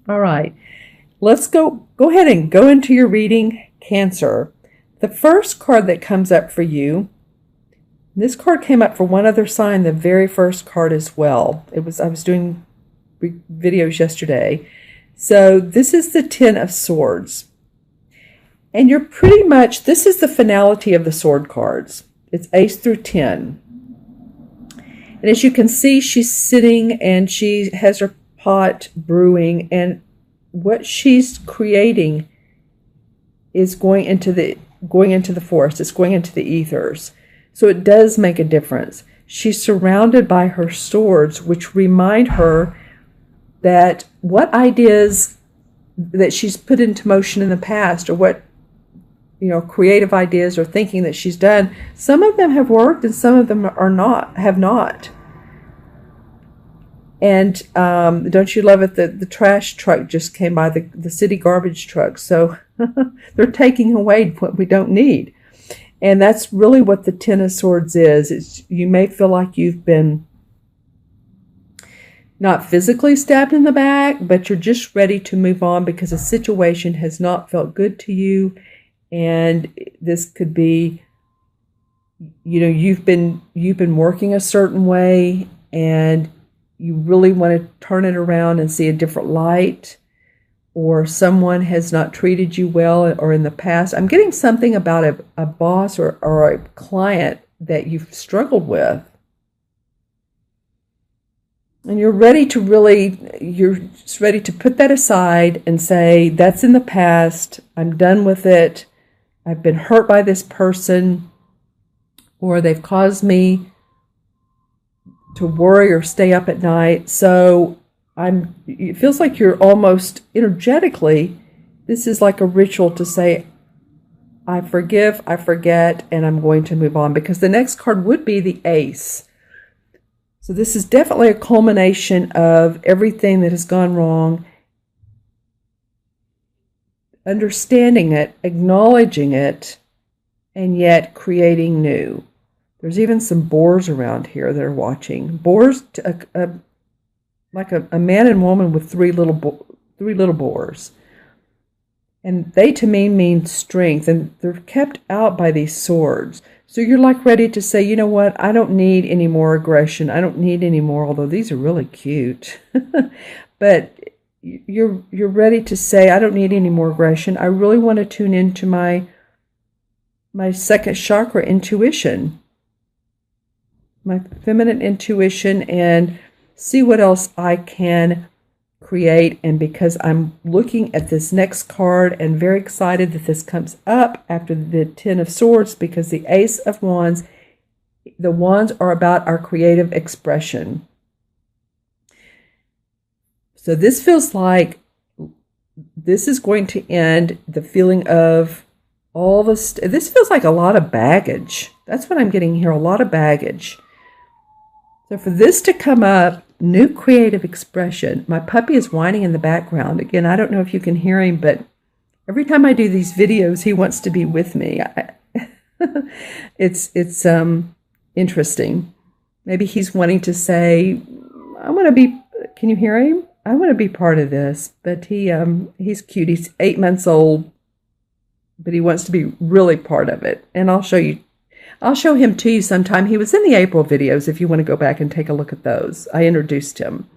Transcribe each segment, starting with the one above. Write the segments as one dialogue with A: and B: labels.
A: All right. Let's go ahead and go into your reading, Cancer. The first card that comes up for you, this card came up for one other sign, the very first card as well. I was doing videos yesterday. So this is the Ten of Swords. And you're pretty much, this is the finality of the sword cards. It's Ace through 10. And as you can see, she's sitting and she has her pot brewing, and what she's creating is going into the forest. It's going into the ethers. So it does make a difference. She's surrounded by her swords, which remind her that what ideas that she's put into motion in the past, or what, creative ideas or thinking that she's done, some of them have worked and some of them have not. And don't you love it that the trash truck just came by, the city garbage truck. So they're taking away what we don't need. And that's really what the Ten of Swords is. You may feel like you've been not physically stabbed in the back, but you're just ready to move on because a situation has not felt good to you. And this could be, you've been working a certain way and you really want to turn it around and see a different light, or someone has not treated you well, or in the past. I'm getting something about a boss or a client that you've struggled with. And you're ready to put that aside and say, that's in the past. I'm done with it. I've been hurt by this person, or they've caused me to worry or stay up at night. So it feels like you're almost energetically, this is like a ritual to say, I forgive, I forget, and I'm going to move on, because the next card would be the Ace. So this is definitely a culmination of everything that has gone wrong, understanding it, acknowledging it, and yet creating new. There's even some boars around here that are watching. Boars, like a man and woman with three little boars. And they, to me, mean strength. And they're kept out by these swords. So you're like ready to say, you know what? I don't need any more aggression. I don't need any more, although these are really cute. But you're ready to say, I don't need any more aggression. I really want to tune into my second chakra, intuition. My feminine intuition, and see what else I can create. And because I'm looking at this next card and very excited that this comes up after the Ten of Swords, because the Ace of Wands, the wands are about our creative expression. So this feels like this is going to end the feeling of all this. This feels like a lot of baggage. That's what I'm getting here, a lot of baggage. So for this to come up, new creative expression. My puppy is whining in the background. Again, I don't know if you can hear him, but every time I do these videos, he wants to be with me. It's interesting. Maybe he's wanting to say, I want to be, can you hear him? I want to be part of this. But he's cute. He's 8 months old, but he wants to be really part of it. And I'll show him to you sometime. He was in the April videos if you want to go back and take a look at those. I introduced him.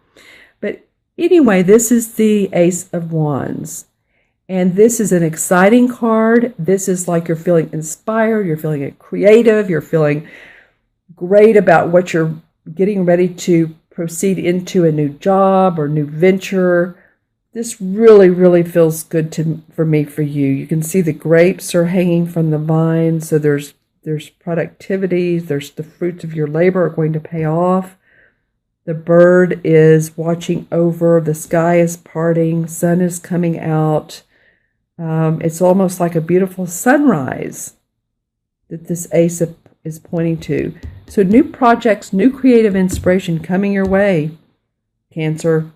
A: But anyway, this is the Ace of Wands. And this is an exciting card. This is like you're feeling inspired, you're feeling creative, you're feeling great about what you're getting ready to proceed into, a new job or new venture. This really, really feels good for me, for you. You can see the grapes are hanging from the vine, so there's productivity, there's the fruits of your labor are going to pay off. The bird is watching over, the sky is parting, sun is coming out. It's almost like a beautiful sunrise that this ace is pointing to. So new projects, new creative inspiration coming your way, Cancer.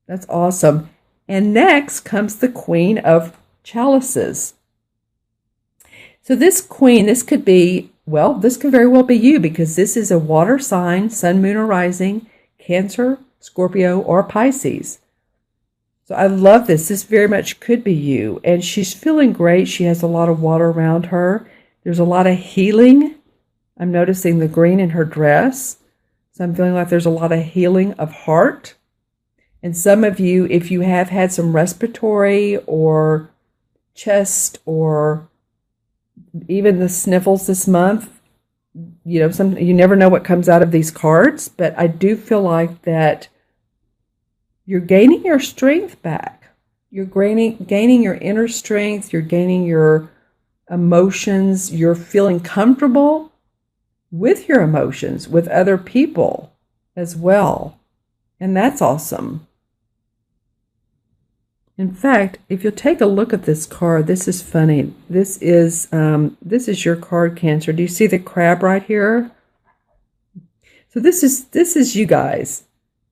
A: That's awesome. And next comes the Queen of Chalices. So this queen, this could very well be you, because this is a water sign, sun, moon, or rising, Cancer, Scorpio, or Pisces. So So I love this. This very much could be you. And she's feeling great. She has a lot of water around her. There's a lot of healing. I'm noticing the green in her dress. So I'm feeling like there's a lot of healing of heart. And some of you, if you have had some respiratory or chest or even the sniffles this month, you never know what comes out of these cards, but I do feel like that you're gaining your strength back. You're gaining your inner strength. You're gaining your emotions. You're feeling comfortable with your emotions, with other people as well. And that's awesome. In fact, if you'll take a look at this card, this is funny. This is your card, Cancer. Do you see the crab right here? So this is you guys.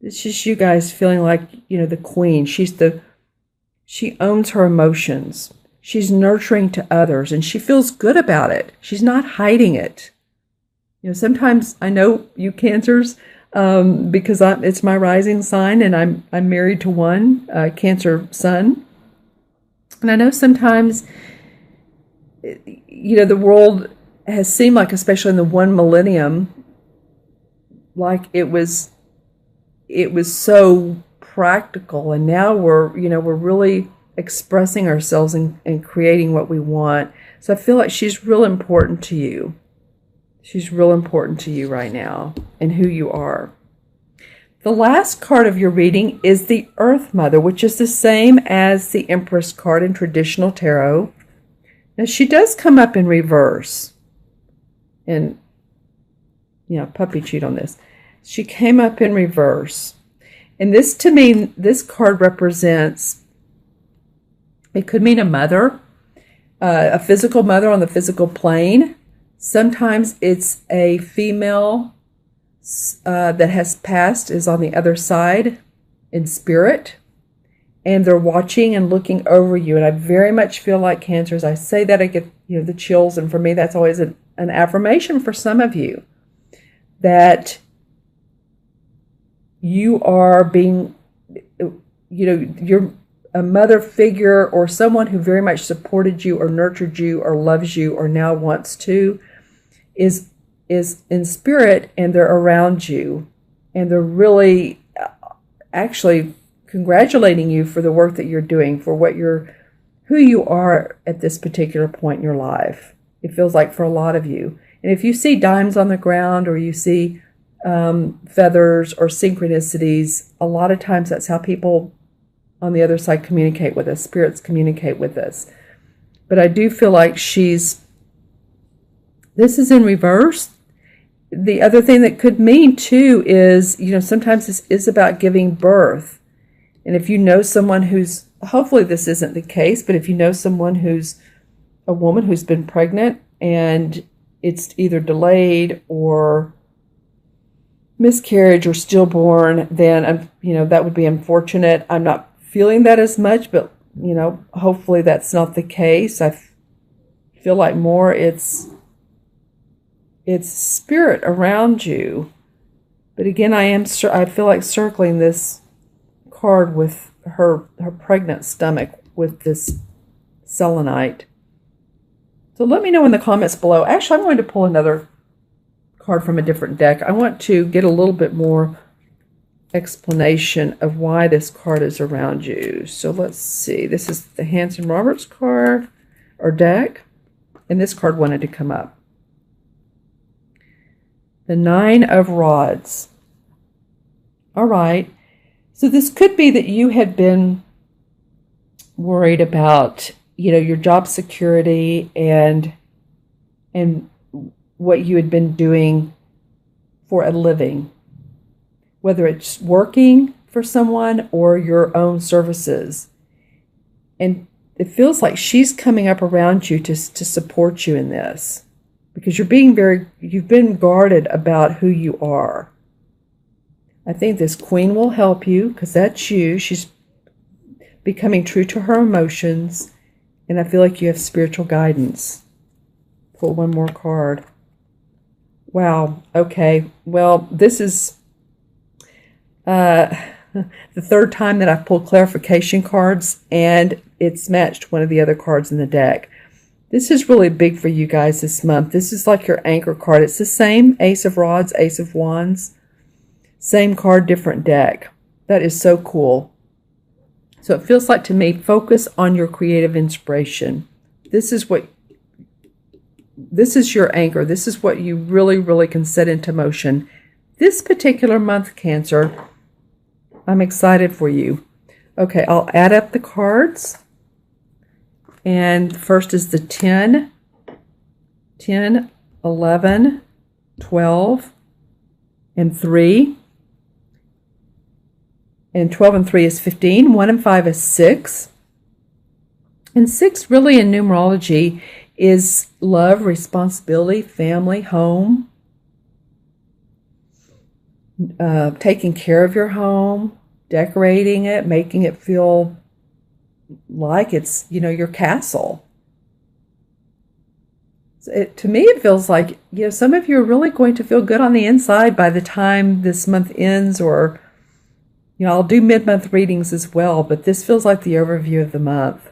A: It's just you guys feeling like, the queen. She owns her emotions. She's nurturing to others, and she feels good about it. She's not hiding it. Sometimes I know you Cancers, because it's my rising sign, and I'm married to one Cancer sun, and I know sometimes, the world has seemed like, especially in the one millennium, like it was so practical, and now we're really expressing ourselves and creating what we want. So I feel like she's real important to you. She's real important to you right now and who you are. The last card of your reading is the Earth Mother, which is the same as the Empress card in traditional tarot. Now she does come up in reverse. And, puppy chewed on this. She came up in reverse. And this, to me, this card represents, it could mean a mother, a physical mother on the physical plane. Sometimes it's a female that has passed, is on the other side in spirit, and they're watching and looking over you. And I very much feel like, Cancer, as I say that, I get the chills. And for me, that's always an affirmation for some of you, that you are being, you're a mother figure or someone who very much supported you or nurtured you or loves you or now wants to, is in spirit, and they're around you, and they're really actually congratulating you for the work that you're doing, for who you are at this particular point in your life. It feels like for a lot of you. And if you see dimes on the ground, or you see feathers or synchronicities, a lot of times that's how people on the other side communicate with us. Spirits communicate with us. But I do feel like this is in reverse. The other thing that could mean too is, sometimes this is about giving birth. And if you know someone who's, hopefully this isn't the case, but if you know someone who's a woman who's been pregnant and it's either delayed or miscarriage or stillborn, then, that would be unfortunate. I'm not feeling that as much, but, hopefully that's not the case. I feel like more it's spirit around you. But again, I feel like circling this card with her pregnant stomach with this selenite. So let me know in the comments below. Actually, I'm going to pull another card from a different deck. I want to get a little bit more explanation of why this card is around you. So let's see. This is the Hanson Roberts card or deck, and this card wanted to come up. The Nine of Rods. All right. So this could be that you had been worried about, your job security and what you had been doing for a living, whether it's working for someone or your own services. And it feels like she's coming up around you to support you in this, because you've been guarded about who you are. I think this queen will help you, because that's you. She's becoming true to her emotions, and I feel like you have spiritual guidance. Pull one more card. Wow. Okay. Well, this is the third time that I've pulled clarification cards, and it's matched one of the other cards in the deck. This is really big for you guys this month. This is like your anchor card. It's the same Ace of Rods, Ace of Wands. Same card, different deck. That is so cool. So it feels like to me, focus on your creative inspiration. This is your anchor. This is what you really, really can set into motion. This particular month, Cancer, I'm excited for you. Okay, I'll add up the cards. And first is the 10, 11, 12, and 3. And 12 and 3 is 15. 1 and 5 is 6. And 6 really in numerology is love, responsibility, family, home, taking care of your home, decorating it, making it feel like it's, your castle. To me, it feels like, some of you are really going to feel good on the inside by the time this month ends, or, I'll do mid-month readings as well, but this feels like the overview of the month.